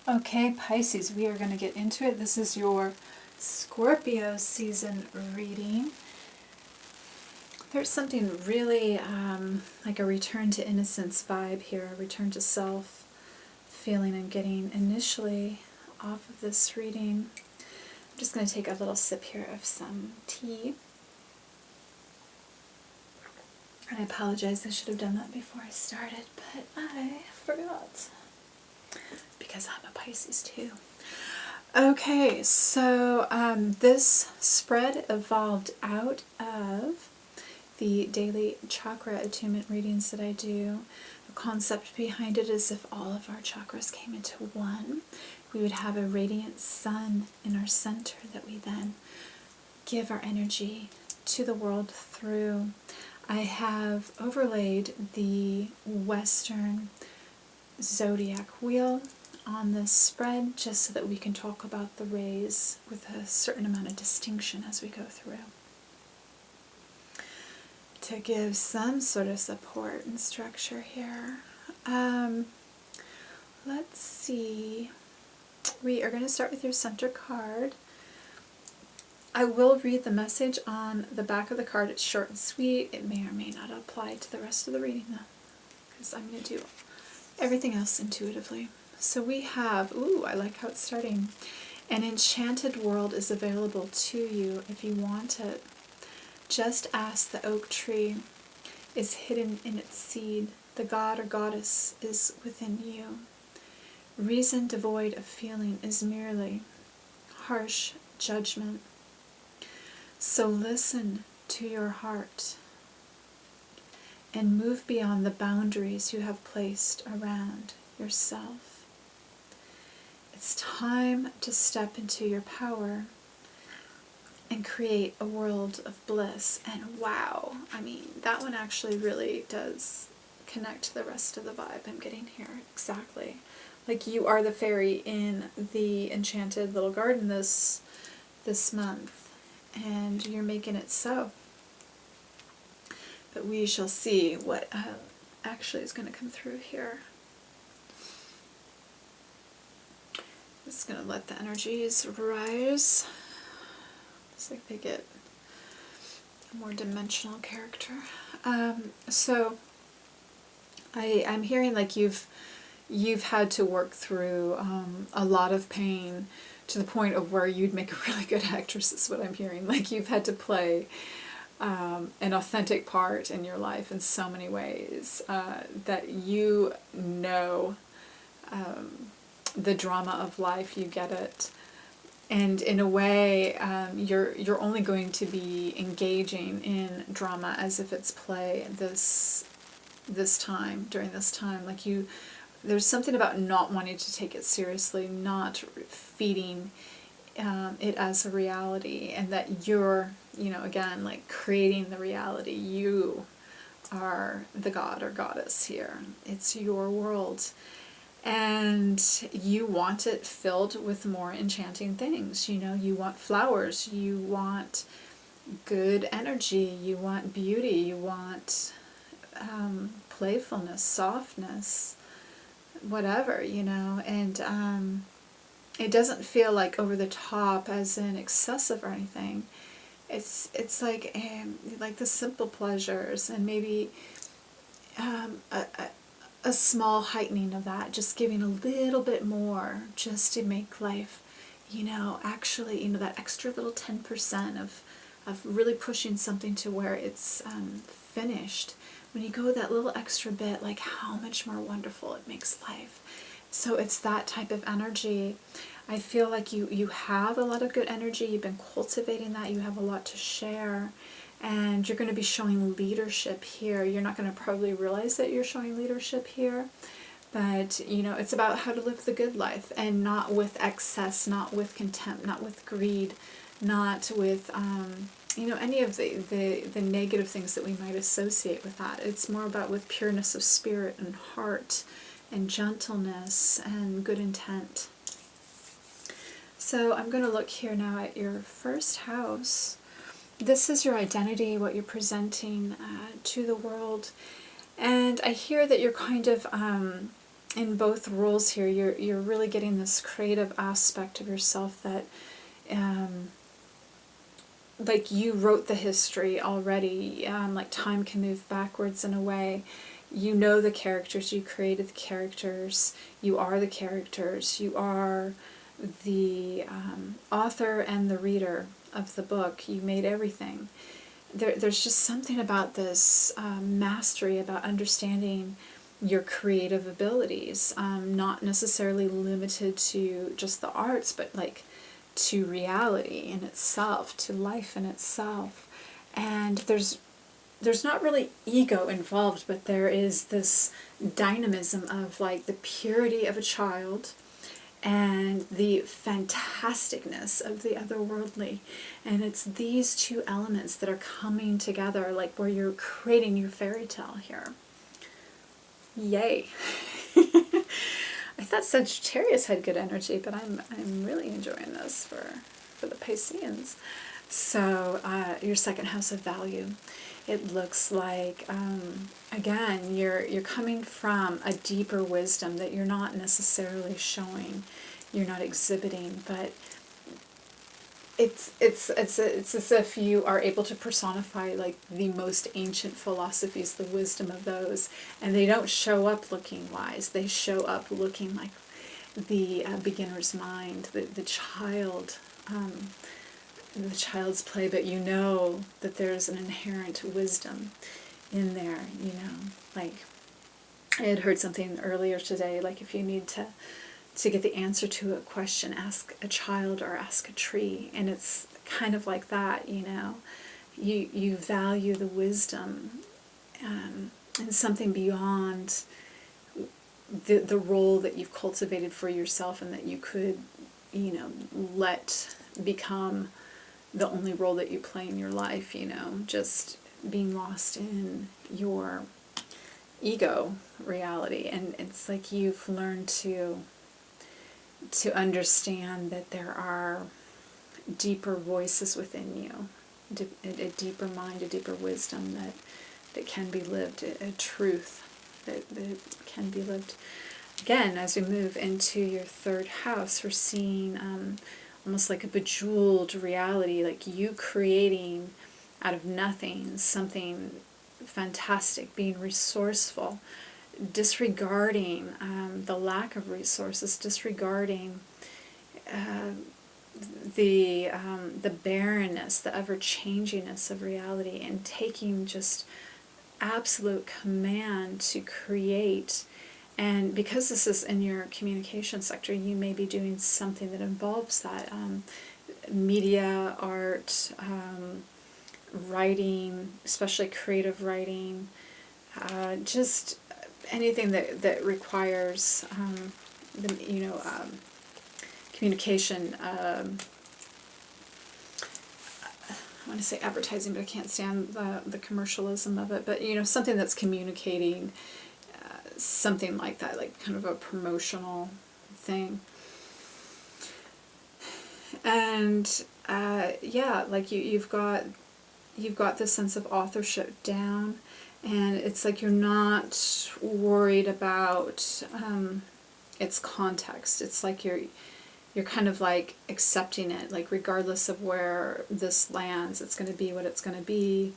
Okay, Pisces, we are going to get into it. This is your Scorpio season reading. There's something really like a return to innocence vibe here, a return to self feeling I'm getting initially off of this reading. I'm just going to take a little sip here of some tea. And I apologize, I should have done that before I started, but I forgot. Because I'm a Pisces too. Okay, so this spread evolved out of the daily chakra attunement readings that I do. The concept behind it is if all of our chakras came into one, we would have a radiant sun in our center that we then give our energy to the world through. I have overlaid the Western Zodiac wheel on this spread just so that we can talk about the rays with a certain amount of distinction as we go through, to give some sort of support and structure here. Let's see. We are going to start with your center card. I will read the message on the back of the card. It's short and sweet. It may or may not apply to the rest of the reading though, because I'm going to do everything else intuitively. So we have, ooh, I like how it's starting. An enchanted world is available to you if you want it. Just as the oak tree is hidden in its seed, the god or goddess is within you. Reason devoid of feeling is merely harsh judgment. So listen to your heart and move beyond the boundaries you have placed around yourself. It's time to step into your power and create a world of bliss. And wow, I mean, that one actually really does connect to the rest of the vibe I'm getting here. Exactly. Like you are the fairy in the enchanted little garden this month, and you're making it so. But we shall see what actually is going to come through here. Just going to let the energies rise. It's like they get a more dimensional character. So I'm hearing like you've had to work through a lot of pain to the point of where you'd make a really good actress, is what I'm hearing. Like you've had to play an authentic part in your life in so many ways that you know the drama of life, you get it. And in a way, you're only going to be engaging in drama as if it's play this time, during this time. Like there's something about not wanting to take it seriously, not feeding it as a reality, and that you're, again, like creating the reality. You are the god or goddess here. It's your world. And you want it filled with more enchanting things. You want flowers, you want good energy, you want beauty, you want playfulness, softness, whatever, and it doesn't feel like over the top as in excessive or anything. It's like the simple pleasures, and maybe a small heightening of that, just giving a little bit more just to make life, actually, that extra little 10% of really pushing something to where it's finished. When you go that little extra bit, like how much more wonderful it makes life. So it's that type of energy. I feel like you have a lot of good energy. You've been cultivating that. You have a lot to share. And you're going to be showing leadership here. You're not going to probably realize that you're showing leadership here, but it's about how to live the good life, and not with excess, not with contempt, not with greed, not with any of the negative things that we might associate with that. It's more about with pureness of spirit and heart and gentleness and good intent. So I'm going to look here now at your first house. This is your identity, what you're presenting to the world. And I hear that you're kind of in both roles here, you're really getting this creative aspect of yourself that, like you wrote the history already. Like time can move backwards in a way. You know the characters, you created the characters, you are the characters, you are the author and the reader of the book. You made everything. There's just something about this mastery, about understanding your creative abilities, not necessarily limited to just the arts, but like to reality in itself, to life in itself. And there's not really ego involved, but there is this dynamism of like the purity of a child and the fantasticness of the otherworldly. And it's these two elements that are coming together, like where you're creating your fairy tale here. Yay. I thought Sagittarius had good energy, but I'm really enjoying this for the Pisceans. So your second house of value. It looks like, again, you're coming from a deeper wisdom that you're not necessarily showing, you're not exhibiting, but it's as if you are able to personify like the most ancient philosophies, the wisdom of those, and they don't show up looking wise. They show up looking like the beginner's mind, the child. The child's play, but you know that there's an inherent wisdom in there, you know. Like, I had heard something earlier today, like if you need to get the answer to a question, ask a child or ask a tree. And it's kind of like that, you know. You value the wisdom and something beyond the role that you've cultivated for yourself and that you could, you know, let become the only role that you play in your life, you know, just being lost in your ego reality. And it's like you've learned to understand that there are deeper voices within you, a deeper mind, a deeper wisdom that can be lived, a truth that can be lived. Again, as we move into your third house, we're seeing almost like a bejeweled reality, like you creating out of nothing something fantastic, being resourceful, disregarding the lack of resources, disregarding the barrenness, the ever-changiness of reality, and taking just absolute command to create. And because this is in your communication sector, you may be doing something that involves that. Media, art, writing, especially creative writing, just anything that requires, communication. I want to say advertising, but I can't stand the commercialism of it. But, you know, something that's communicating something like that, like kind of a promotional thing. And like you've got this sense of authorship down, and it's like you're not worried about its context. It's like you're kind of like accepting it, like regardless of where this lands, it's going to be what it's going to be.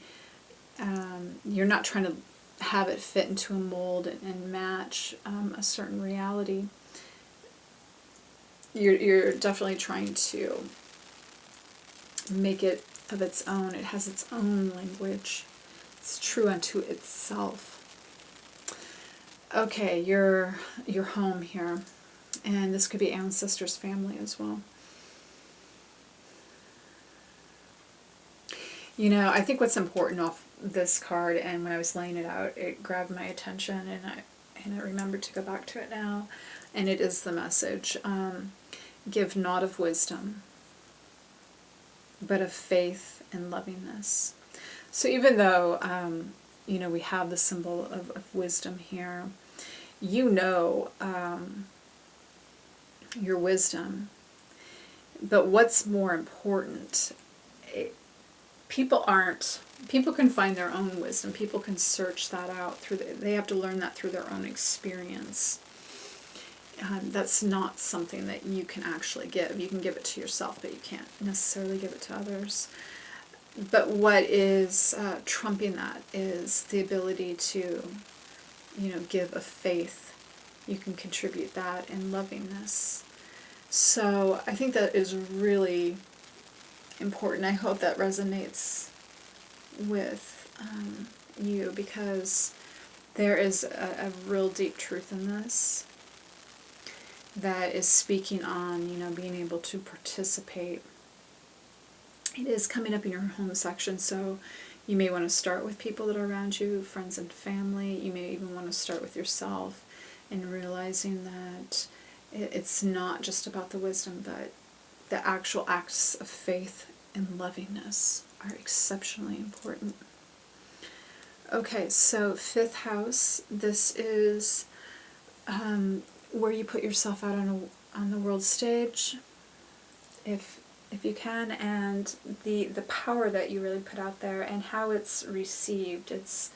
You're not trying to have it fit into a mold and match a certain reality. You're definitely trying to make it of its own. It has its own language. It's true unto itself. Okay, your home here, and this could be ancestors' family as well. You know, I think what's important off this card, and when I was laying it out, it grabbed my attention, and I remembered to go back to it now, and it is the message. Give not of wisdom, but of faith and lovingness. So even though, we have the symbol of wisdom here, your wisdom, but what's more important, people can find their own wisdom. People can search that out they have to learn that through their own experience. that's not something that you can actually give. You can give it to yourself, but you can't necessarily give it to others. But what is trumping that is the ability to, give of faith. You can contribute that in lovingness. So I think that is really important. I hope that resonates with you, because there is a real deep truth in this that is speaking on, being able to participate. It is coming up in your home section, so you may want to start with people that are around you, friends and family. You may even want to start with yourself, and realizing that it's not just about the wisdom, but the actual acts of faith and lovingness are exceptionally important. Okay, so 5th house, this is where you put yourself out on the world stage, if you can, and the power that you really put out there and how it's received. If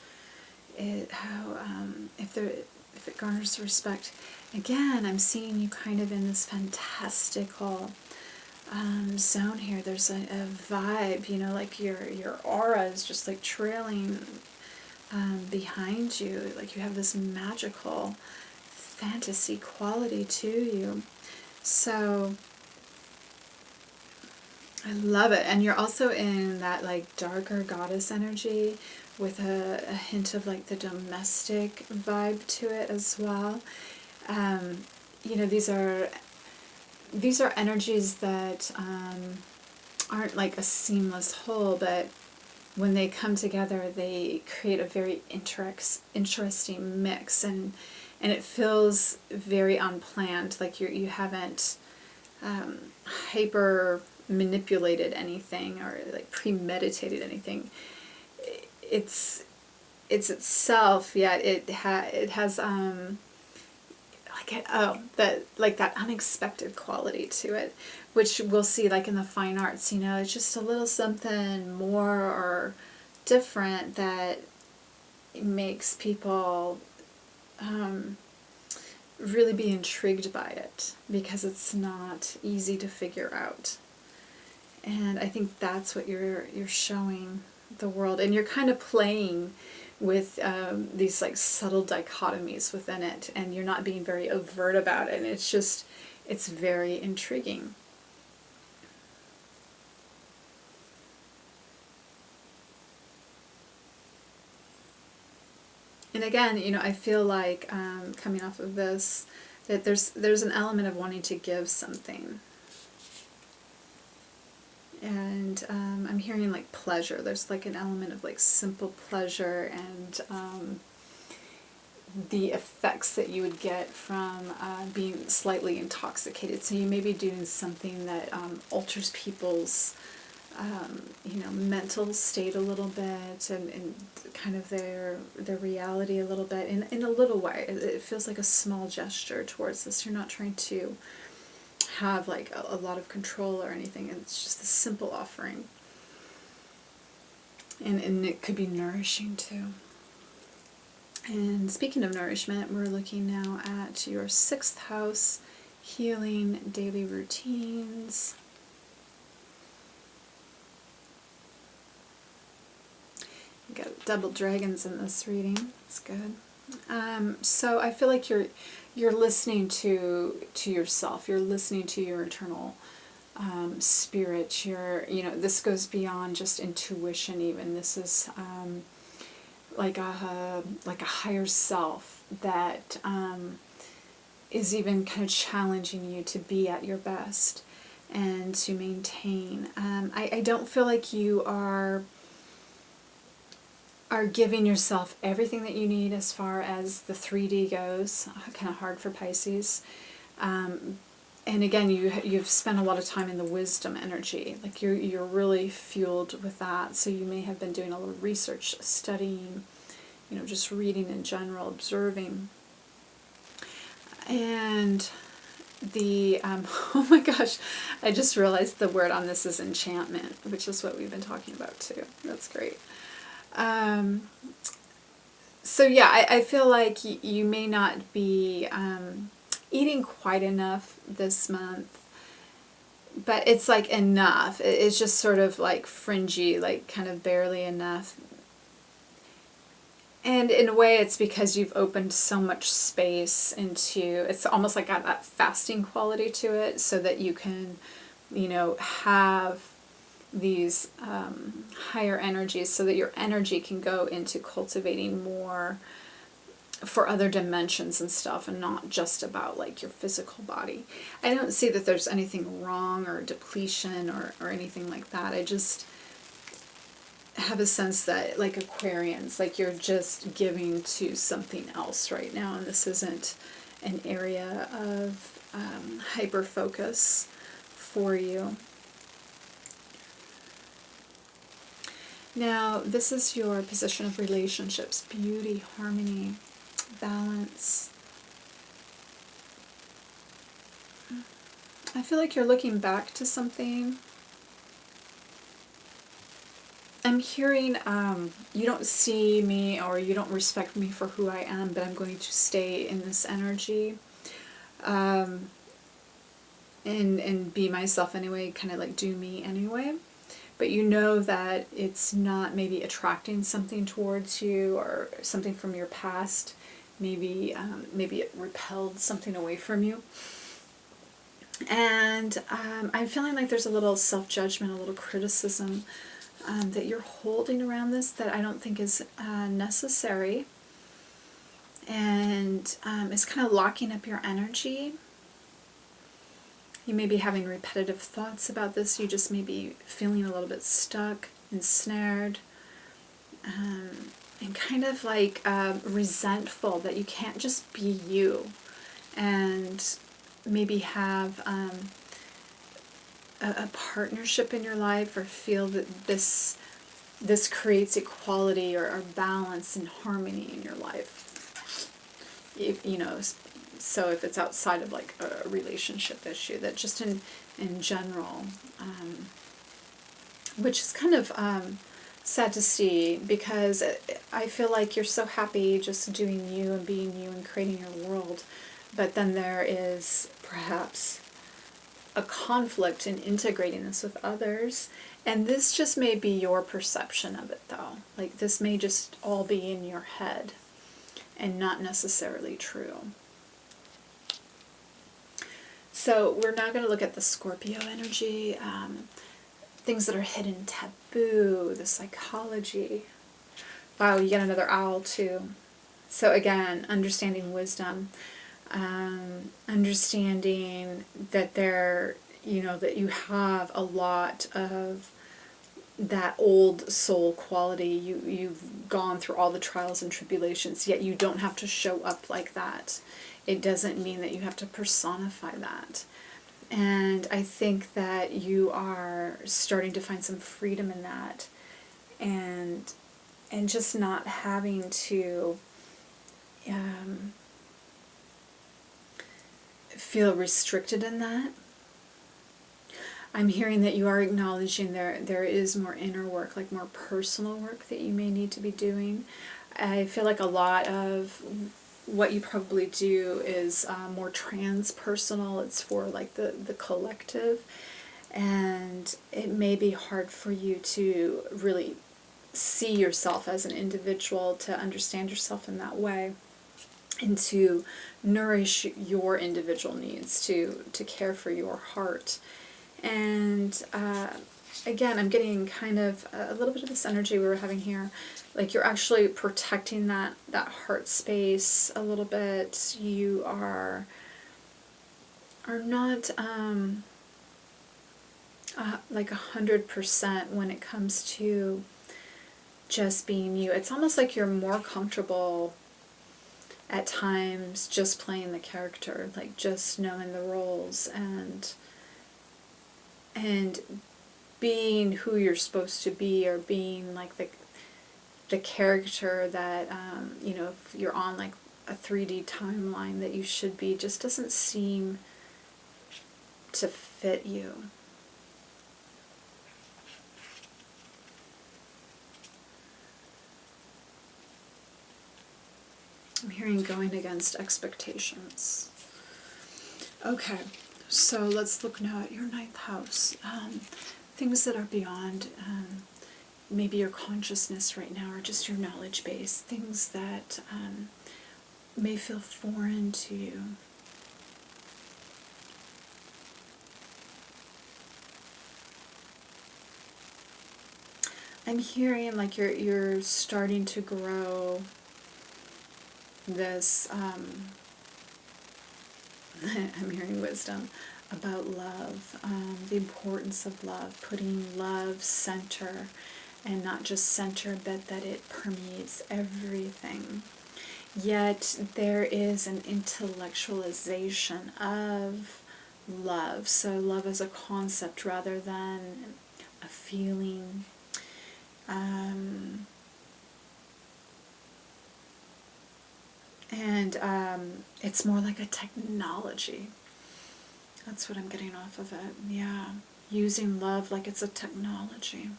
it garners respect. Again, I'm seeing you kind of in this fantastical zone here. There's a vibe, like your aura is just like trailing behind you, like you have this magical fantasy quality to you. So I love it. And you're also in that like darker goddess energy with a hint of like the domestic vibe to it as well. These are energies that aren't like a seamless whole, but when they come together, they create a very interesting mix, and it feels very unplanned, like you haven't hyper manipulated anything or like premeditated anything. It's itself, yet it has that unexpected quality to it, which we'll see like in the fine arts. It's just a little something more or different that makes people really be intrigued by it, because it's not easy to figure out. And I think that's what you're showing the world, and you're kind of playing with these like subtle dichotomies within it, and you're not being very overt about it, and it's very intriguing. And again, I feel like coming off of this, that there's an element of wanting to give something. And I'm hearing like pleasure. There's like an element of like simple pleasure, and the effects that you would get from being slightly intoxicated. So you may be doing something that alters people's mental state a little bit, and kind of their reality a little bit, in a little way. It feels like a small gesture towards this. You're not trying to have like a lot of control or anything. It's just a simple offering, and it could be nourishing too. And speaking of nourishment, we're looking now at your 6th house, healing daily routines. You got double dragons in this reading. It's good. So I feel like you're listening to yourself. You're listening to your internal spirit. This goes beyond just intuition. Even this is like a higher self that is even kind of challenging you to be at your best and to maintain. I don't feel like you are giving yourself everything that you need as far as the 3D goes. Kind of hard for Pisces. And again, you've spent a lot of time in the wisdom energy. Like you're really fueled with that. So you may have been doing a little research, studying, just reading in general, observing. And the oh my gosh, I just realized the word on this is enchantment, which is what we've been talking about too. That's great. So yeah, I feel like you may not be eating quite enough this month, but it's like enough. It's just sort of like fringy, like kind of barely enough. And in a way, it's because you've opened so much space into, it's almost like got that fasting quality to it, so that you can, you know, have these higher energies, so that your energy can go into cultivating more for other dimensions and stuff, and not just about like your physical body. I don't see that there's anything wrong or depletion or anything like that. I just have a sense that, like Aquarians, like you're just giving to something else right now, and this isn't an area of hyper focus for you. Now, this is your position of relationships: beauty, harmony, balance. I feel like you're looking back to something. I'm hearing you don't see me, or you don't respect me for who I am, but I'm going to stay in this energy and be myself anyway, kind of like do me anyway. But you know that it's not maybe attracting something towards you, or something from your past. Maybe maybe it repelled something away from you. And I'm feeling like there's a little self-judgment, a little criticism that you're holding around this that I don't think is necessary, and it's kind of locking up your energy. You may be having repetitive thoughts about this. You just may be feeling a little bit stuck, ensnared, and kind of like resentful that you can't just be you, and maybe have a partnership in your life, or feel that this creates equality or balance and harmony in your life. You know, so if it's outside of like a relationship issue, that just in general, which is kind of sad to see, because I feel like you're so happy just doing you and being you and creating your world, but then there is perhaps a conflict in integrating this with others. And this just may be your perception of it, though. Like, this may just all be in your head and not necessarily true. So we're now going to look at the Scorpio energy, things that are hidden, taboo, the psychology. Wow, you get another owl too. So again, understanding wisdom, understanding that there, you know, that you have a lot of that old soul quality. You've gone through all the trials and tribulations, yet you don't have to show up like that. It doesn't mean that you have to personify that. And I think that you are starting to find some freedom in that, and just not having to feel restricted in that. I'm hearing that you are acknowledging there is more inner work, like more personal work that you may need to be doing. I feel like a lot of what you probably do is more transpersonal. It's for like the collective, and it may be hard for you to really see yourself as an individual, to understand yourself in that way, and to nourish your individual needs, to care for your heart. And again, I'm getting kind of a little bit of this energy we were having here. Like, you're actually protecting that heart space a little bit. You are not like 100% when it comes to just being you. It's almost like you're more comfortable at times just playing the character, like just knowing the roles and being who you're supposed to be, or being like the character that you know, if you're on like a 3D timeline that you should be, just doesn't seem to fit you. I'm hearing going against expectations. Okay, so let's look now at your 9th house. Things that are beyond maybe your consciousness right now, or just your knowledge base. Things that may feel foreign to you. I'm hearing like you're starting to grow this, I'm hearing wisdom about love, the importance of love, putting love center, and not just center, but that it permeates everything. Yet there is an intellectualization of love. So love as a concept rather than a feeling. And it's more like a technology. That's what I'm getting off of it. Yeah, using love like it's a technology.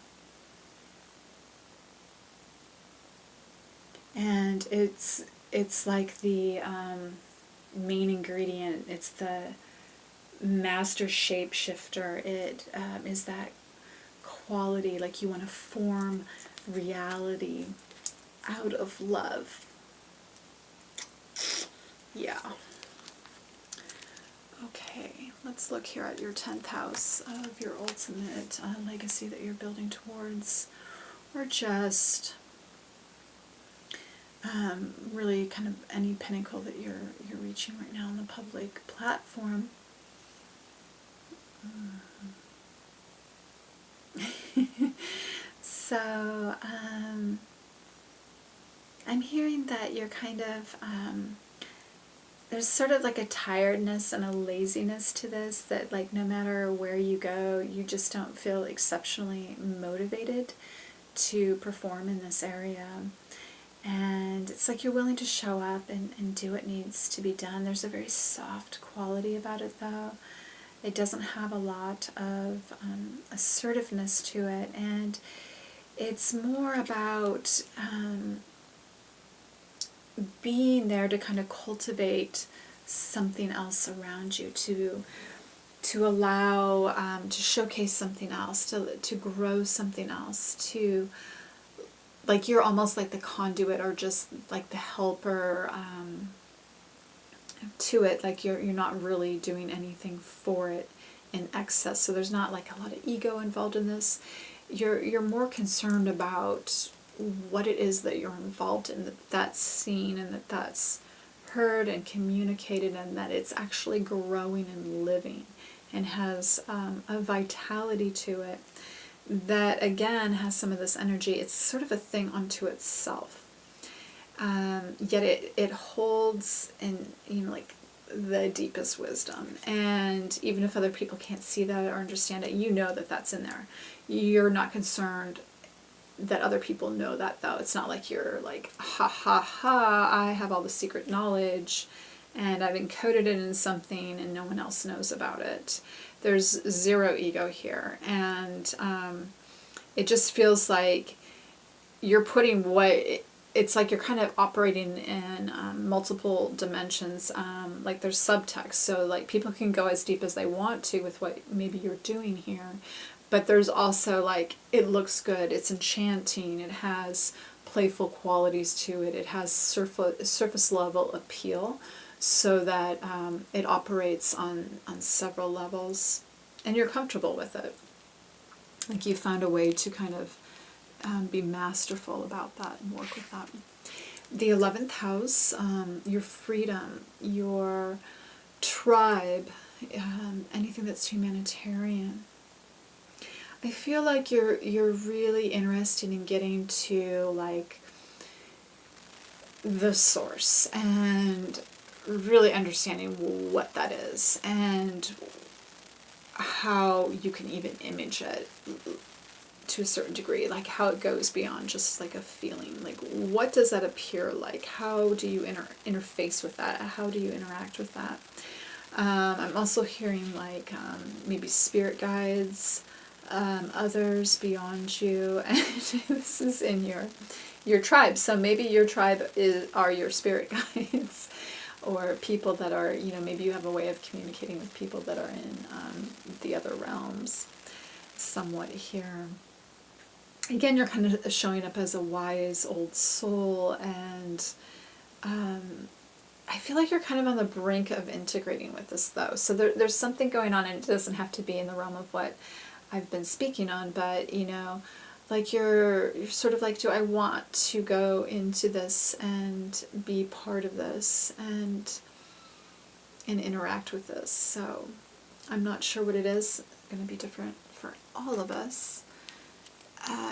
And it's like the main ingredient. It's the master shapeshifter. It is that quality, like you want to form reality out of love. Yeah. Okay, let's look here at your 10th house of your ultimate legacy that you're building towards, or just really kind of any pinnacle that you're reaching right now on the public platform. So I'm hearing that you're kind of there's sort of like a tiredness and a laziness to this, that like no matter where you go, you just don't feel exceptionally motivated to perform in this area. And it's like you're willing to show up and do what needs to be done. There's a very soft quality about it, though. It doesn't have a lot of assertiveness to it, and it's more about being there to kind of cultivate something else around you, to allow, to showcase something else, to grow something else, to, like you're almost like the conduit or just like the helper to it, like you're not really doing anything for it in excess. So there's not like a lot of ego involved in this. You're more concerned about what it is that you're involved in, that's seen and that's heard and communicated, and that it's actually growing and living and has a vitality to it that again has some of this energy. It's sort of a thing unto itself. Yet it holds in, like the deepest wisdom, and even if other people can't see that or understand it, you know that that's in there. You're not concerned that other people know that, though. It's not like you're like, ha ha ha, I have all the secret knowledge and I've encoded it in something and no one else knows about it. There's zero ego here, and it just feels like you're putting it's like you're kind of operating in multiple dimensions. Like there's subtext, so like people can go as deep as they want to with what maybe you're doing here, but there's also like, it looks good, it's enchanting, it has playful qualities to it, it has surface level appeal, so that it operates on several levels, and you're comfortable with it. Like you found a way to kind of be masterful about that and work with that. The 11th house, your freedom, your tribe, anything that's humanitarian. I feel like you're really interested in getting to like the source and really understanding what that is and how you can even image it to a certain degree, like how it goes beyond just like a feeling. Like what does that appear like? How do you interface with that? How do you interact with that? I'm also hearing like maybe spirit guides, others beyond you, and this is in your tribe. So maybe your tribe are your spirit guides, or people that are, you know, maybe you have a way of communicating with people that are in the other realms somewhat here. Again, you're kind of showing up as a wise old soul, and I feel like you're kind of on the brink of integrating with this, though. So there's something going on, and it doesn't have to be in the realm of what I've been speaking on, but, you know, like you're sort of like, do I want to go into this and be part of this and interact with this? So I'm not sure what it is. It's going to be different for all of us.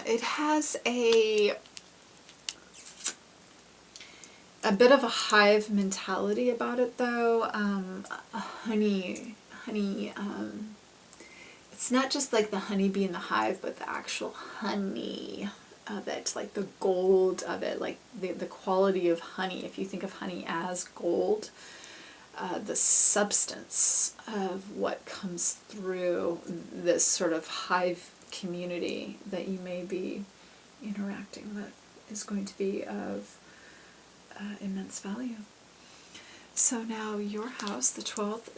It has a bit of a hive mentality about it, though. Honey, it's not just like the honeybee in the hive, but the actual honey of it, like the gold of it, like the quality of honey. If you think of honey as gold, the substance of what comes through this sort of hive community that you may be interacting with is going to be of immense value. So now your house, the 12th,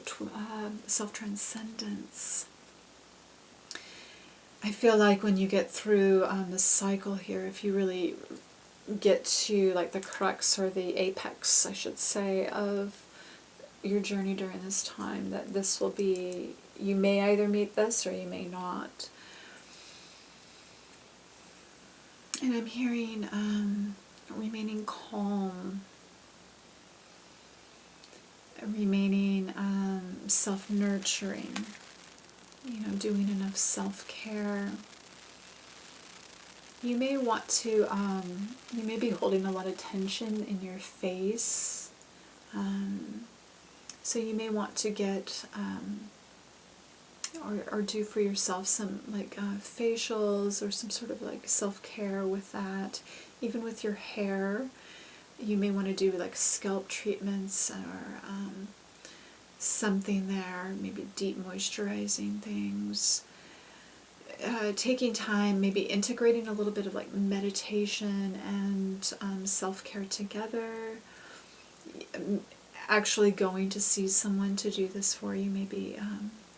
self-transcendence. I feel like when you get through the cycle here, if you really get to like the crux or the apex, I should say, of your journey during this time, that this will be, you may either meet this or you may not. And I'm hearing remaining calm, remaining self-nurturing, you know, doing enough self-care. You may want to, you may be holding a lot of tension in your face. So you may want to get, or do for yourself some like facials or some sort of like self-care with that. Even with your hair, you may want to do like scalp treatments or something there, maybe deep moisturizing things. Taking time, maybe integrating a little bit of like meditation and self-care together. Actually going to see someone to do this for you may be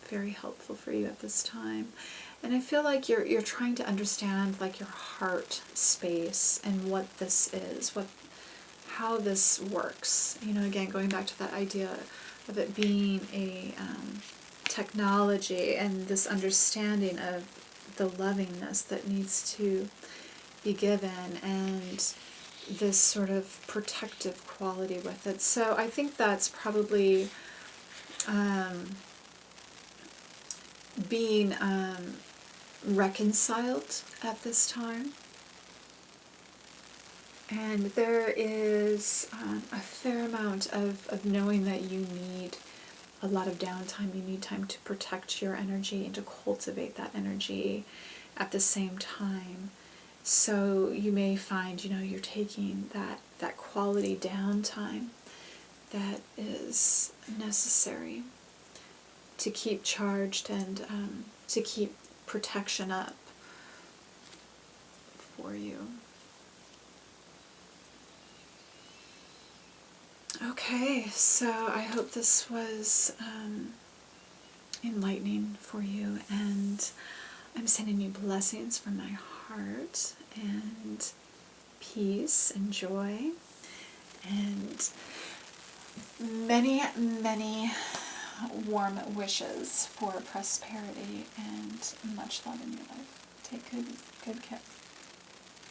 very helpful for you at this time. And I feel like you're trying to understand like your heart space and what this is, how this works. You know, again, going back to that idea of it being a technology and this understanding of the lovingness that needs to be given and this sort of protective quality with it. So I think that's probably being reconciled at this time. And there is a fair amount of knowing that you need a lot of downtime. You need time to protect your energy and to cultivate that energy at the same time. So you may find, you know, you're taking that quality downtime that is necessary to keep charged and to keep protection up for you. Okay, so I hope this was enlightening for you, and I'm sending you blessings from my heart and peace and joy and many, many warm wishes for prosperity and much love in your life. Take good care.